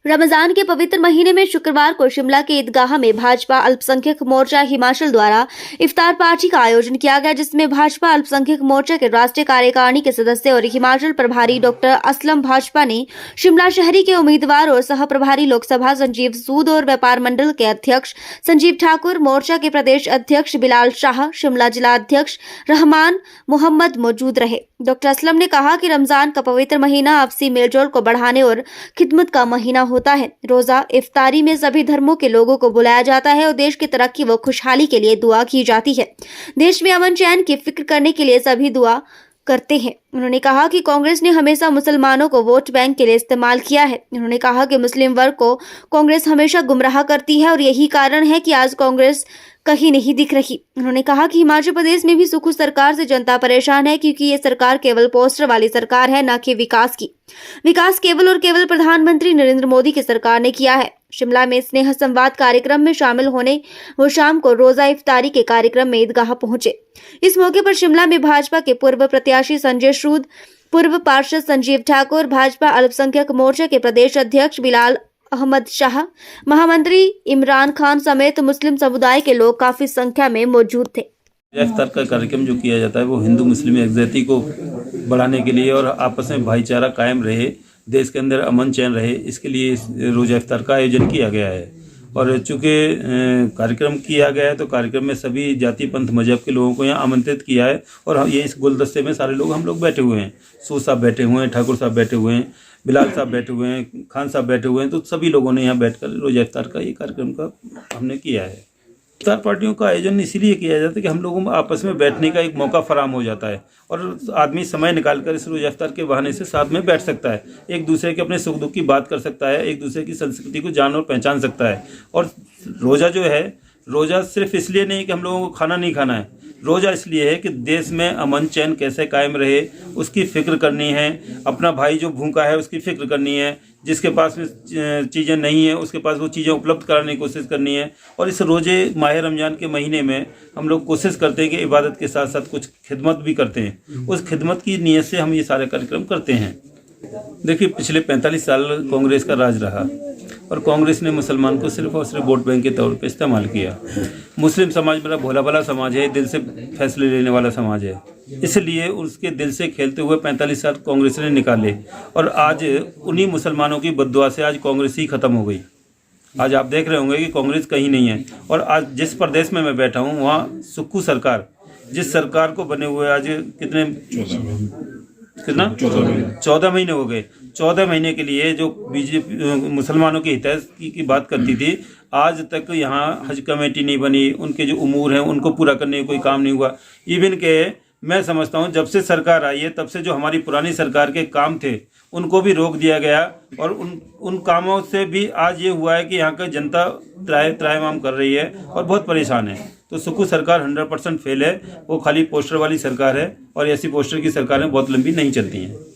रमजान के पवित्र महीने में शुक्रवार को शिमला के ईदगाह में भाजपा अल्पसंख्यक मोर्चा हिमाचल द्वारा इफ्तार पार्टी का आयोजन किया गया, जिसमें भाजपा अल्पसंख्यक मोर्चा के राष्ट्रीय कार्यकारिणी के सदस्य और हिमाचल प्रभारी डॉक्टर असलम भाजपा ने शिमला शहरी के उम्मीदवार और सह प्रभारी लोकसभा संजीव सूद और व्यापार मंडल के अध्यक्ष संजीव ठाकुर, मोर्चा के प्रदेश अध्यक्ष बिलाल शाह, शिमला जिला अध्यक्ष रहमान मोहम्मद मौजूद रहे। डॉक्टर असलम ने कहा कि रमजान का पवित्र महीना आपसी मेलजोल को बढ़ाने और खिदमत का महीना होता है। रोजा इफ्तारी में सभी धर्मों के लोगों को बुलाया जाता है और देश की तरक्की व खुशहाली के लिए दुआ की जाती है। देश में अमन चैन की फिक्र करने के लिए सभी दुआ करते हैं। उन्होंने कहा कि कांग्रेस ने हमेशा मुसलमानों को वोट बैंक के लिए इस्तेमाल किया है। उन्होंने कहा कि मुस्लिम वर्ग को कांग्रेस हमेशा गुमराह करती है और यही कारण है कि आज कांग्रेस कहीं नहीं दिख रही। उन्होंने कहा कि हिमाचल प्रदेश में भी सुखू सरकार से जनता परेशान है, क्योंकि ये सरकार केवल पोस्टर वाली सरकार है, न कि विकास की। विकास केवल और केवल प्रधानमंत्री नरेंद्र मोदी की सरकार ने किया है। शिमला में स्नेह संवाद कार्यक्रम में शामिल होने वो शाम को रोजा इफ्तारी के कार्यक्रम में ईदगाह पहुंचे। इस मौके पर शिमला में भाजपा के पूर्व प्रत्याशी संजय सूद, पूर्व पार्षद संजीव ठाकुर, भाजपा अल्पसंख्यक मोर्चा के प्रदेश अध्यक्ष बिलाल अहमद शाह, महामंत्री इमरान खान समेत मुस्लिम समुदाय के लोग काफी संख्या में मौजूद थे। इफ्तार का कार्यक्रम जो किया जाता है वो हिंदू मुस्लिम एकजाती को बढ़ाने के लिए और आपस में भाईचारा कायम रहे, देश के अंदर अमन चैन रहे, इसके लिए रोजा इफ्तार का आयोजन किया गया है। और चूँकि कार्यक्रम किया गया है तो कार्यक्रम में सभी जाति पंथ मजहब के लोगों को यहाँ आमंत्रित किया है और ये इस गुलदस्ते में सारे लोग हम लोग बैठे हुए हैं। सूद साहब बैठे हुए हैं, ठाकुर साहब बैठे हुए हैं, बिलाल साहब बैठे हुए हैं, खान साहब बैठे हुए हैं। तो सभी लोगों ने यहाँ बैठकर रोजा इफ्तार का ये कार्यक्रम का हमने किया है। इफ्तार पार्टियों का आयोजन इसीलिए किया जाता है कि हम लोगों में आपस में बैठने का एक मौका फराहम हो जाता है और आदमी समय निकालकर इस रोजा इफ्तार के बहाने से साथ में बैठ सकता है, एक दूसरे के अपने सुख दुख की बात कर सकता है, एक दूसरे की संस्कृति को जान और पहचान सकता है। और रोज़ा जो है, रोज़ा सिर्फ इसलिए नहीं कि हम लोगों को खाना नहीं खाना है, रोज़ा इसलिए है कि देश में अमन चैन कैसे कायम रहे उसकी फ़िक्र करनी है। अपना भाई जो भूखा है उसकी फ़िक्र करनी है, जिसके पास में चीज़ें नहीं है उसके पास वो चीज़ें उपलब्ध कराने की कोशिश करनी है। और इस रोज़े माह रमज़ान के महीने में हम लोग कोशिश करते हैं कि इबादत के साथ साथ कुछ खिदमत भी करते हैं। उस खिदमत की नीयत से हम ये सारे कार्यक्रम करते हैं। देखिए, पिछले 45 साल कांग्रेस का राज रहा और कांग्रेस ने मुसलमान को सिर्फ और सिर्फ वोट बैंक के तौर पे इस्तेमाल किया। मुस्लिम समाज बड़ा भोला भाला समाज है, दिल से फैसले लेने वाला समाज है, इसलिए उसके दिल से खेलते हुए 45 साल कांग्रेस ने निकाले और आज उन्हीं मुसलमानों की बद्दुआ से आज कांग्रेस ही ख़त्म हो गई। आज आप देख रहे होंगे कि कांग्रेस कहीं नहीं है। और आज जिस प्रदेश में मैं बैठा हूँ वहाँ सुक्खू सरकार, जिस सरकार को बने हुए आज कितना 14 महीने हो गए। 14 महीने के लिए जो बीजेपी मुसलमानों के हितैषी की बात करती थी, आज तक यहाँ हज कमेटी नहीं बनी, उनके जो उमूर हैं उनको पूरा करने का कोई काम नहीं हुआ। इवन के मैं समझता हूँ जब से सरकार आई है तब से जो हमारी पुरानी सरकार के काम थे उनको भी रोक दिया गया और उन कामों से भी आज ये हुआ है कि यहाँ का जनता त्राहिमाम कर रही है और बहुत परेशान है। तो सुक्खू सरकार 100% फेल है, वो खाली पोस्टर वाली सरकार है और ऐसी पोस्टर की सरकारें बहुत लंबी नहीं चलती हैं।